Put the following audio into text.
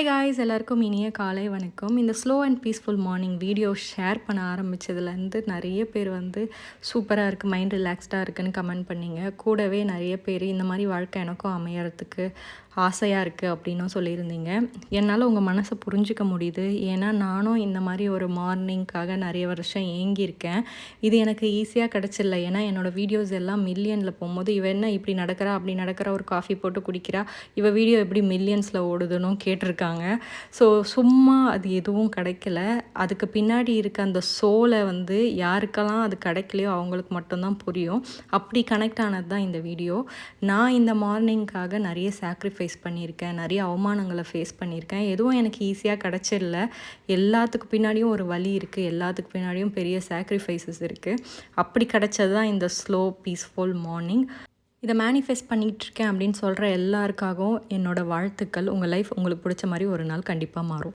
Hi guys, எல்லாருக்கும் இனிய காலை வணக்கம். இந்த slow and peaceful morning video share பண்ண ஆரம்பித்ததுலேருந்து நிறைய பேர் சூப்பராக இருக்குது, மைண்ட் ரிலாக்ஸ்டாக இருக்குதுன்னு கமெண்ட் பண்ணிங்க. கூடவே நிறைய பேர் இந்த மாதிரி வாழ்க்கை எனக்கும் அமையறதுக்கு ஆசையாக இருக்குது அப்படின்னும் சொல்லியிருந்தீங்க. என்னால் உங்கள் மனசை புரிஞ்சிக்க முடியுது. ஏன்னா நானும் இந்த மாதிரி ஒரு மார்னிங்காக நிறைய வருஷம் ஏங்கியிருக்கேன். இது எனக்கு ஈஸியாக கிடச்சில்ல. ஏன்னா என்னோடய வீடியோஸ் எல்லாம் மில்லியனில் போகும்போது இவ என்ன இப்படி நடக்கிறா அப்படி நடக்கிறா, ஒரு காஃபி போட்டு குடிக்கிறா, இவ வீடியோ எப்படி மில்லியன்ஸில் ஓடுதுன்னு கேட்டிருக்காங்க. ஸோ சும்மா அது எதுவும் கிடைக்கல. அதுக்கு பின்னாடி இருக்க அந்த சோலை யாருக்கெல்லாம் அது கிடைக்கலையோ அவங்களுக்கு மட்டும்தான் புரியும். அப்படி கனெக்ட் ஆனது தான் இந்த வீடியோ. நான் இந்த மார்னிங்காக நிறைய சாக்ரிஃபைஸ் பண்ணியிருக்கேன், நிறைய அவமானங்களை ஃபேஸ் பண்ணியிருக்கேன். எதுவும் எனக்கு ஈஸியாக கிடச்சிடல. எல்லாத்துக்கு பின்னாடியும் ஒரு வழி இருக்குது, எல்லாத்துக்கு பின்னாடியும் பெரிய சாக்ரிஃபைசஸ் இருக்குது. அப்படி கிடச்சது தான் இந்த ஸ்லோ பீஸ்ஃபுல் மார்னிங். இதை மேனிஃபெஸ்ட் பண்ணிகிட்ருக்கேன் அப்படின்னு சொல்கிற எல்லாருக்காகவும் என்னோடய வாழ்த்துக்கள். உங்கள் லைஃப் உங்களுக்கு பிடிச்ச மாதிரி ஒரு நாள் கண்டிப்பாக மாறும்.